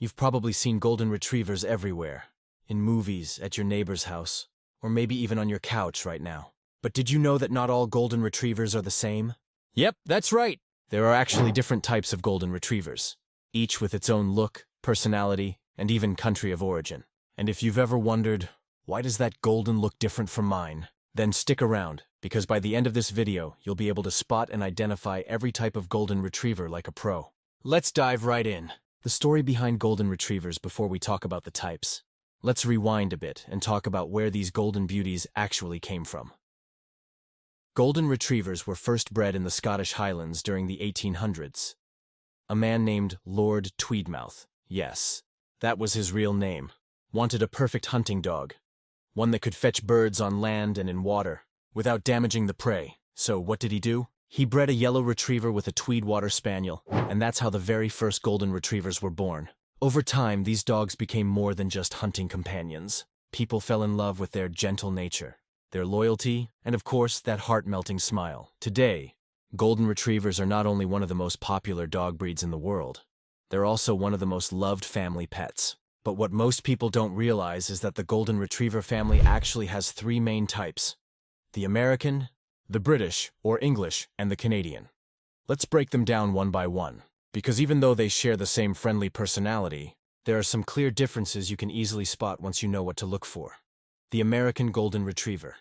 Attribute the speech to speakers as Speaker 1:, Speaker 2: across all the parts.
Speaker 1: You've probably seen golden retrievers everywhere, in movies, at your neighbor's house, or maybe even on your couch right now. But did you know that not all golden retrievers are the same? Yep, that's right. There are actually different types of golden retrievers, each with its own look, personality, and even country of origin. And if you've ever wondered, why does that golden look different from mine? Then stick around, because by the end of this video, you'll be able to spot and identify every type of golden retriever like a pro. Let's dive right in. The story behind golden retrievers before we talk about the types. Let's rewind a bit and talk about where these golden beauties actually came from. Golden retrievers were first bred in the Scottish Highlands during the 1800s. A man named Lord Tweedmouth, yes, that was his real name, wanted a perfect hunting dog, one that could fetch birds on land and in water, without damaging the prey. So what did he do? He bred a yellow retriever with a Tweed Water Spaniel, and that's how the very first golden retrievers were born. Over time, these dogs became more than just hunting companions. People fell in love with their gentle nature, their loyalty, and of course, that heart-melting smile. Today, golden retrievers are not only one of the most popular dog breeds in the world, they're also one of the most loved family pets. But what most people don't realize is that the golden retriever family actually has three main types: the American, the British or English, and the Canadian. Let's break them down one by one, because even though they share the same friendly personality, there are some clear differences you can easily spot once you know what to look for. The American Golden Retriever.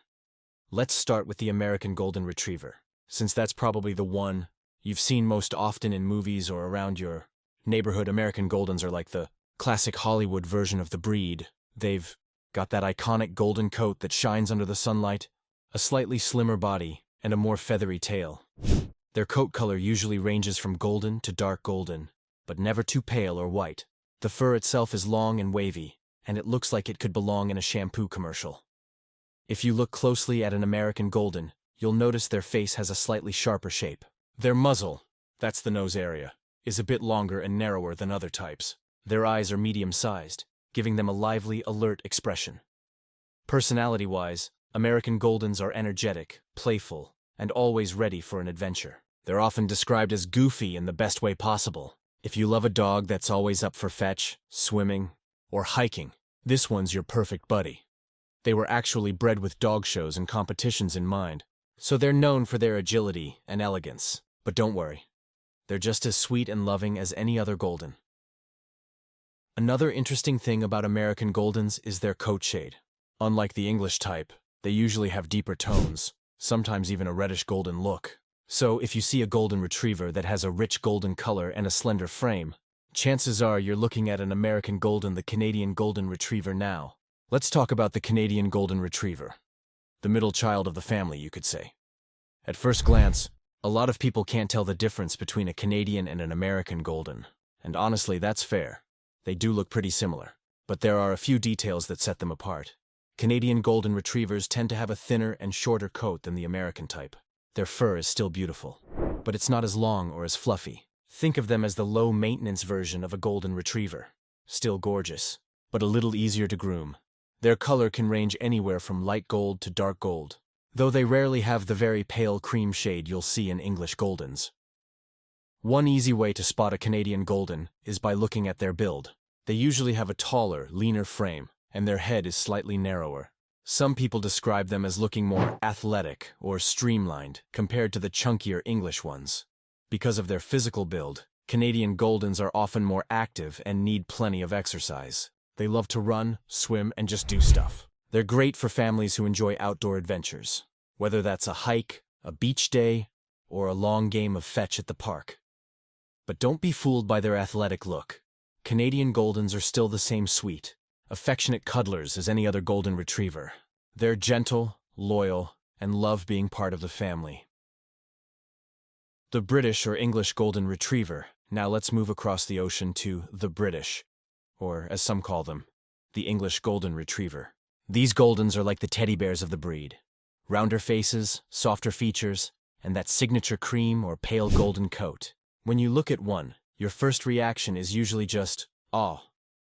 Speaker 1: Let's start with the American Golden Retriever, since that's probably the one you've seen most often in movies or around your neighborhood. American Goldens are like the classic Hollywood version of the breed. They've got that iconic golden coat that shines under the sunlight, a slightly slimmer body, and a more feathery tail. Their coat color usually ranges from golden to dark golden, but never too pale or white. The fur itself is long and wavy, and it looks like it could belong in a shampoo commercial. If you look closely at an American Golden, you'll notice their face has a slightly sharper shape. Their muzzle, that's the nose area, is a bit longer and narrower than other types. Their eyes are medium-sized, giving them a lively, alert expression. Personality-wise, American Goldens are energetic, playful, and always ready for an adventure. They're often described as goofy in the best way possible. If you love a dog that's always up for fetch, swimming, or hiking, this one's your perfect buddy. They were actually bred with dog shows and competitions in mind, so they're known for their agility and elegance. But don't worry, they're just as sweet and loving as any other Golden. Another interesting thing about American Goldens is their coat shade. Unlike the English type, they usually have deeper tones, sometimes even a reddish golden look. So if you see a golden retriever that has a rich golden color and a slender frame, chances are you're looking at an American Golden, the Canadian Golden Retriever now. Let's talk about the Canadian Golden Retriever. The middle child of the family, you could say. At first glance, a lot of people can't tell the difference between a Canadian and an American Golden. And honestly, that's fair. They do look pretty similar. But there are a few details that set them apart. Canadian Golden Retrievers tend to have a thinner and shorter coat than the American type. Their fur is still beautiful, but it's not as long or as fluffy. Think of them as the low-maintenance version of a Golden Retriever. Still gorgeous, but a little easier to groom. Their color can range anywhere from light gold to dark gold, though they rarely have the very pale cream shade you'll see in English Goldens. One easy way to spot a Canadian Golden is by looking at their build. They usually have a taller, leaner frame, and their head is slightly narrower. Some people describe them as looking more athletic or streamlined compared to the chunkier English ones. Because of their physical build, Canadian Goldens are often more active and need plenty of exercise. They love to run, swim, and just do stuff. They're great for families who enjoy outdoor adventures, whether that's a hike, a beach day, or a long game of fetch at the park. But don't be fooled by their athletic look. Canadian Goldens are still the same sweet, affectionate cuddlers as any other Golden Retriever. They're gentle, loyal, and love being part of the family. The British or English Golden Retriever. Now let's move across the ocean to the British, or as some call them, the English Golden Retriever. These Goldens are like the teddy bears of the breed. Rounder faces, softer features, and that signature cream or pale golden coat. When you look at one, your first reaction is usually just, awe.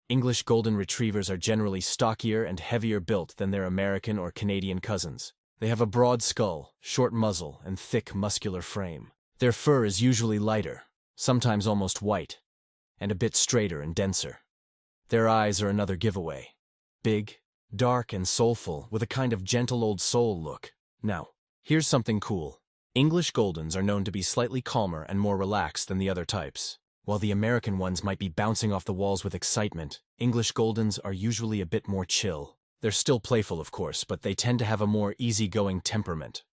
Speaker 1: English Golden Retrievers are generally stockier and heavier built than their American or Canadian cousins. They have a broad skull, short muzzle, and thick, muscular frame. Their fur is usually lighter, sometimes almost white, and a bit straighter and denser. Their eyes are another giveaway. Big, dark, and soulful, with a kind of gentle old soul look. Now, here's something cool. English Goldens are known to be slightly calmer and more relaxed than the other types. While the American ones might be bouncing off the walls with excitement, English Goldens are usually a bit more chill. They're still playful, of course, but they tend to have a more easygoing temperament.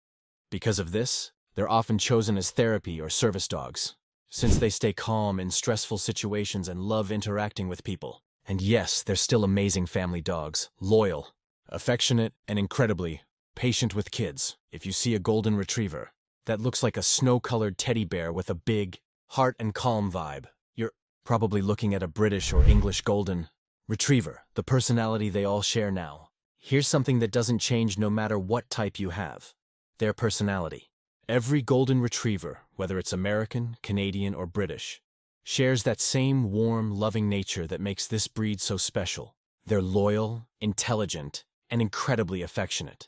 Speaker 1: Because of this, they're often chosen as therapy or service dogs, since they stay calm in stressful situations and love interacting with people. And yes, they're still amazing family dogs, loyal, affectionate, and incredibly patient with kids. If you see a golden retriever that looks like a snow-colored teddy bear with a big, heart and calm vibe, you're probably looking at a British or English golden retriever, the personality they all share now. Here's something that doesn't change no matter what type you have: their personality. Every golden retriever, whether it's American, Canadian, or British, shares that same warm, loving nature that makes this breed so special. They're loyal, intelligent, and incredibly affectionate.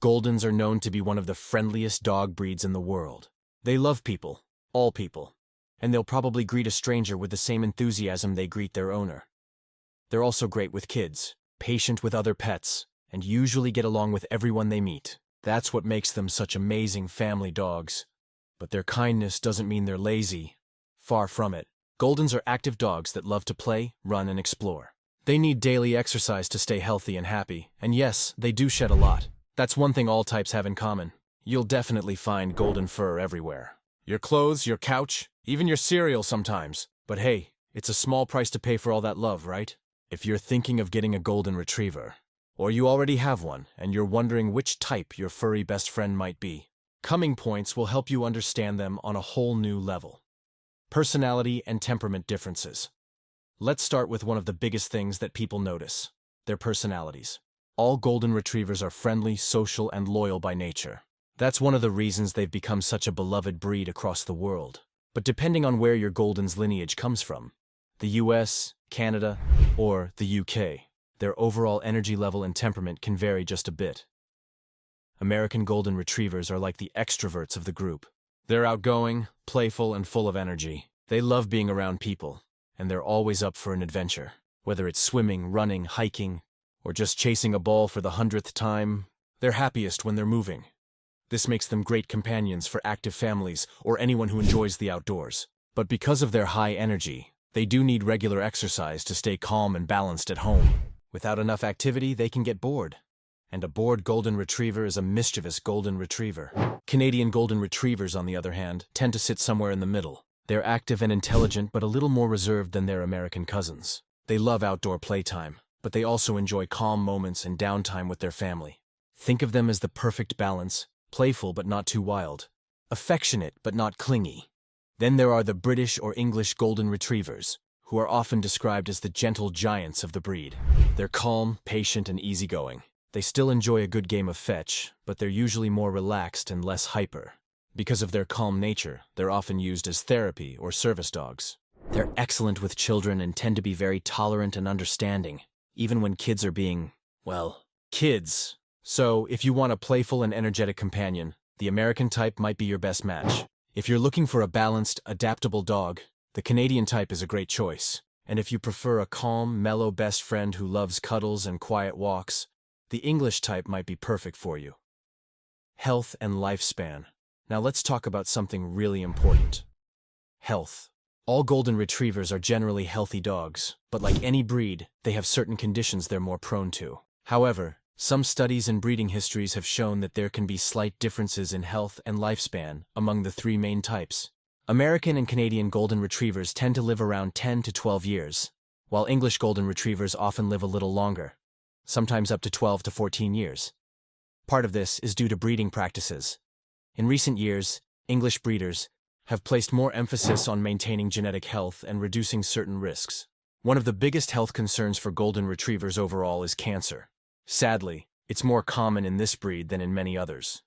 Speaker 1: Goldens are known to be one of the friendliest dog breeds in the world. They love people, all people, and they'll probably greet a stranger with the same enthusiasm they greet their owner. They're also great with kids, patient with other pets, and usually get along with everyone they meet. That's what makes them such amazing family dogs. But their kindness doesn't mean they're lazy. Far from it. Goldens are active dogs that love to play, run, and explore. They need daily exercise to stay healthy and happy, and yes, they do shed a lot. That's one thing all types have in common. You'll definitely find golden fur everywhere. Your clothes, your couch, even your cereal sometimes. But hey, it's a small price to pay for all that love, right? If you're thinking of getting a golden retriever, or you already have one and you're wondering which type your furry best friend might be, coming points will help you understand them on a whole new level. Personality and temperament differences. Let's start with one of the biggest things that people notice: their personalities. All golden retrievers are friendly, social, and loyal by nature. That's one of the reasons they've become such a beloved breed across the world. But depending on where your golden's lineage comes from, the US, Canada, or the UK, their overall energy level and temperament can vary just a bit. American golden retrievers are like the extroverts of the group. They're outgoing, playful, and full of energy. They love being around people, and they're always up for an adventure. Whether it's swimming, running, hiking, or just chasing a ball for the 100th time, they're happiest when they're moving. This makes them great companions for active families or anyone who enjoys the outdoors. But because of their high energy, they do need regular exercise to stay calm and balanced at home. Without enough activity, they can get bored. And a bored golden retriever is a mischievous golden retriever. Canadian golden retrievers, on the other hand, tend to sit somewhere in the middle. They're active and intelligent, but a little more reserved than their American cousins. They love outdoor playtime, but they also enjoy calm moments and downtime with their family. Think of them as the perfect balance: playful but not too wild, affectionate but not clingy. Then there are the British or English golden retrievers, who are often described as the gentle giants of the breed. They're calm, patient, and easygoing. They still enjoy a good game of fetch, but they're usually more relaxed and less hyper. Because of their calm nature, they're often used as therapy or service dogs. They're excellent with children and tend to be very tolerant and understanding, even when kids are being, well, kids. So, if you want a playful and energetic companion, the American type might be your best match. If you're looking for a balanced, adaptable dog, the Canadian type is a great choice. And if you prefer a calm, mellow best friend who loves cuddles and quiet walks, the English type might be perfect for you. Health and lifespan. Now let's talk about something really important: health. All golden retrievers are generally healthy dogs, but like any breed, they have certain conditions they're more prone to. However, some studies and breeding histories have shown that there can be slight differences in health and lifespan among the three main types. American and Canadian golden retrievers tend to live around 10 to 12 years, while English golden retrievers often live a little longer, sometimes up to 12 to 14 years. Part of this is due to breeding practices. In recent years, English breeders have placed more emphasis on maintaining genetic health and reducing certain risks. One of the biggest health concerns for golden retrievers overall is cancer. Sadly, it's more common in this breed than in many others.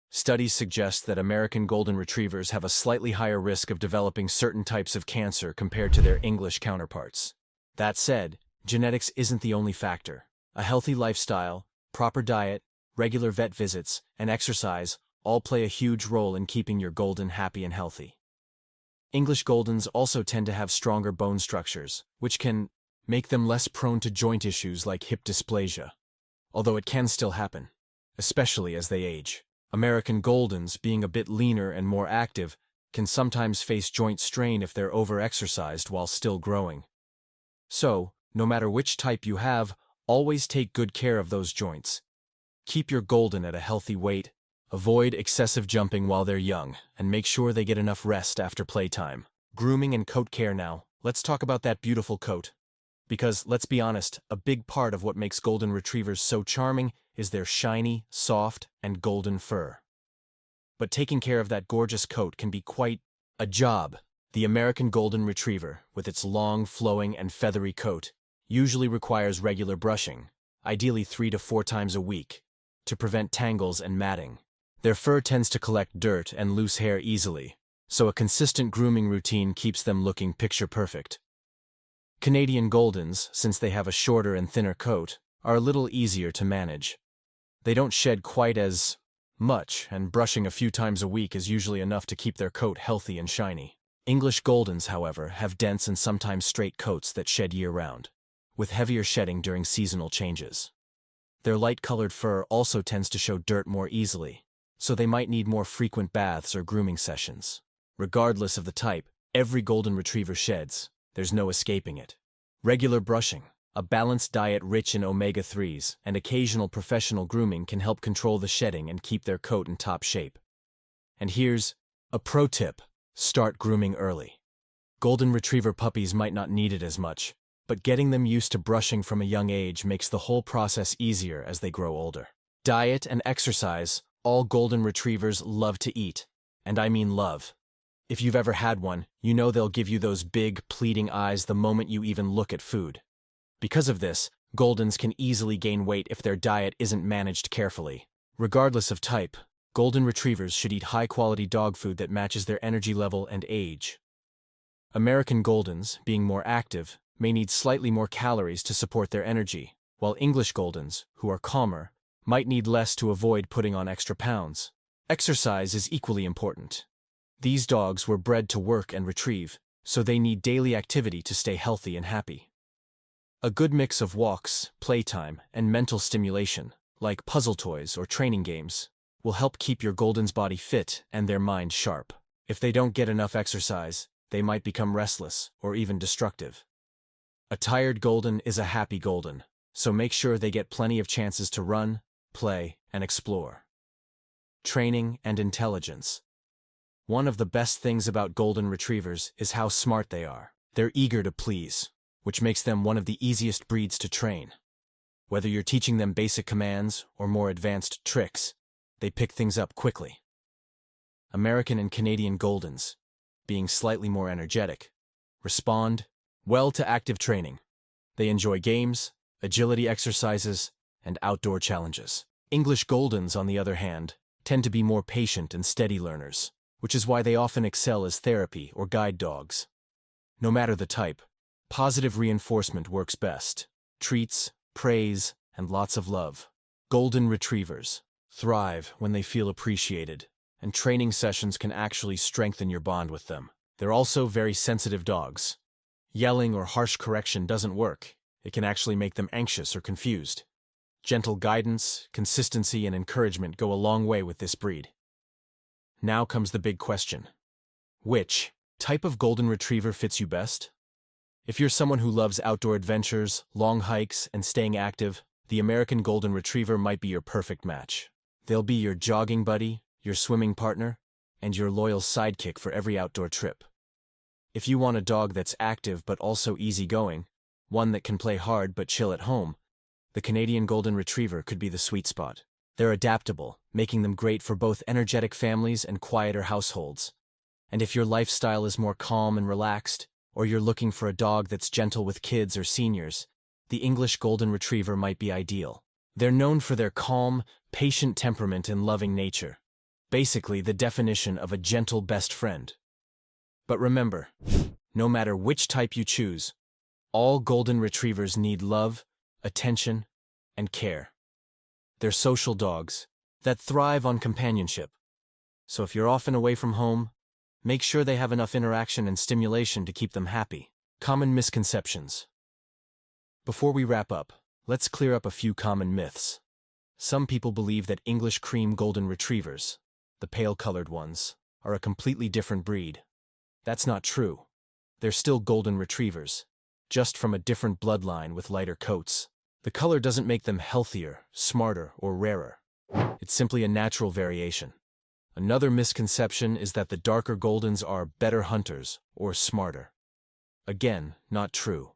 Speaker 1: Studies suggest that American golden retrievers have a slightly higher risk of developing certain types of cancer compared to their English counterparts. That said, genetics isn't the only factor. A healthy lifestyle, proper diet, regular vet visits, and exercise all play a huge role in keeping your golden happy and healthy. English Goldens also tend to have stronger bone structures, which can make them less prone to joint issues like hip dysplasia, although it can still happen, especially as they age. American Goldens, being a bit leaner and more active, can sometimes face joint strain if they're overexercised while still growing. So, no matter which type you have, always take good care of those joints. Keep your Golden at a healthy weight, avoid excessive jumping while they're young, and make sure they get enough rest after playtime. Grooming and coat care now. Let's talk about that beautiful coat. Because, let's be honest, a big part of what makes Golden Retrievers so charming is their shiny, soft, and golden fur. But taking care of that gorgeous coat can be quite a job. The American Golden Retriever, with its long, flowing, and feathery coat, usually requires regular brushing, ideally 3 to 4 times a week, to prevent tangles and matting. Their fur tends to collect dirt and loose hair easily, so a consistent grooming routine keeps them looking picture-perfect. Canadian Goldens, since they have a shorter and thinner coat, are a little easier to manage. They don't shed quite as much, and brushing a few times a week is usually enough to keep their coat healthy and shiny. English Goldens, however, have dense and sometimes straight coats that shed year-round, with heavier shedding during seasonal changes. Their light-colored fur also tends to show dirt more easily, so they might need more frequent baths or grooming sessions. Regardless of the type, every Golden Retriever sheds. There's no escaping it. Regular brushing, a balanced diet rich in omega-3s, and occasional professional grooming can help control the shedding and keep their coat in top shape. And here's a pro tip. Start grooming early. Golden Retriever puppies might not need it as much, but getting them used to brushing from a young age makes the whole process easier as they grow older. Diet and exercise. All Golden Retrievers love to eat, and I mean love. If you've ever had one, you know they'll give you those big, pleading eyes the moment you even look at food. Because of this, Goldens can easily gain weight if their diet isn't managed carefully. Regardless of type, Golden Retrievers should eat high-quality dog food that matches their energy level and age. American Goldens, being more active, may need slightly more calories to support their energy, while English Goldens, who are calmer, might need less to avoid putting on extra pounds. Exercise is equally important. These dogs were bred to work and retrieve, so they need daily activity to stay healthy and happy. A good mix of walks, playtime, and mental stimulation, like puzzle toys or training games, will help keep your Golden's body fit and their mind sharp. If they don't get enough exercise, they might become restless or even destructive. A tired Golden is a happy Golden, so make sure they get plenty of chances to run, play, and explore. Training and intelligence. One of the best things about Golden Retrievers is how smart they are. They're eager to please, which makes them one of the easiest breeds to train. Whether you're teaching them basic commands or more advanced tricks, they pick things up quickly. American and Canadian Goldens, being slightly more energetic, respond well to active training. They enjoy games, agility exercises, and outdoor challenges. English Goldens, on the other hand, tend to be more patient and steady learners, which is why they often excel as therapy or guide dogs. No matter the type, positive reinforcement works best. Treats, praise, and lots of love. Golden Retrievers thrive when they feel appreciated, and training sessions can actually strengthen your bond with them. They're also very sensitive dogs. Yelling or harsh correction doesn't work. It can actually make them anxious or confused. Gentle guidance, consistency, and encouragement go a long way with this breed. Now comes the big question. Which type of Golden Retriever fits you best? If you're someone who loves outdoor adventures, long hikes, and staying active, the American Golden Retriever might be your perfect match. They'll be your jogging buddy, your swimming partner, and your loyal sidekick for every outdoor trip. If you want a dog that's active but also easygoing, one that can play hard but chill at home, the Canadian Golden Retriever could be the sweet spot. They're adaptable, making them great for both energetic families and quieter households. And if your lifestyle is more calm and relaxed, or you're looking for a dog that's gentle with kids or seniors, the English Golden Retriever might be ideal. They're known for their calm, patient temperament and loving nature. Basically, the definition of a gentle best friend. But remember, no matter which type you choose, all Golden Retrievers need love, attention, and care. They're social dogs that thrive on companionship. So if you're often away from home, make sure they have enough interaction and stimulation to keep them happy. Common misconceptions. Before we wrap up, let's clear up a few common myths. Some people believe that English cream golden retrievers, the pale-colored ones, are a completely different breed. That's not true. They're still golden retrievers, just from a different bloodline with lighter coats. The color doesn't make them healthier, smarter, or rarer. It's simply a natural variation. Another misconception is that the darker Goldens are better hunters or smarter. Again, not true.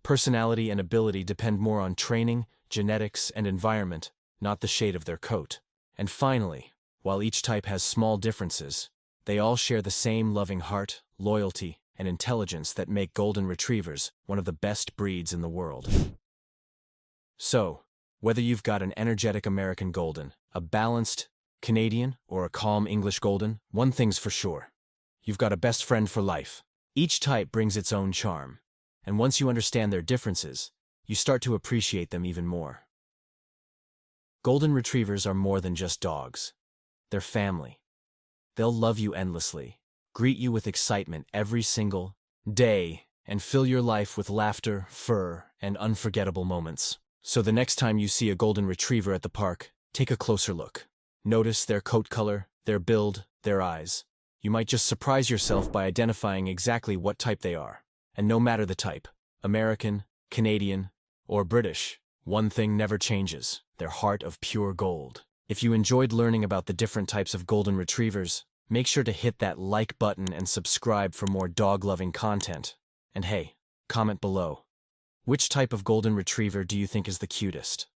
Speaker 1: Personality and ability depend more on training, genetics, and environment, not the shade of their coat. And finally, while each type has small differences, they all share the same loving heart, loyalty, and intelligence that make Golden Retrievers one of the best breeds in the world. So, whether you've got an energetic American Golden, a balanced Canadian, or a calm English Golden, one thing's for sure. You've got a best friend for life. Each type brings its own charm, and once you understand their differences, you start to appreciate them even more. Golden Retrievers are more than just dogs. They're family. They'll love you endlessly, greet you with excitement every single day, and fill your life with laughter, fur, and unforgettable moments. So the next time you see a Golden Retriever at the park, take a closer look. Notice their coat color, their build, their eyes. You might just surprise yourself by identifying exactly what type they are. And no matter the type, American, Canadian, or British, one thing never changes: their heart of pure gold. If you enjoyed learning about the different types of Golden Retrievers, make sure to hit that like button and subscribe for more dog-loving content. And hey, comment below. Which type of Golden Retriever do you think is the cutest?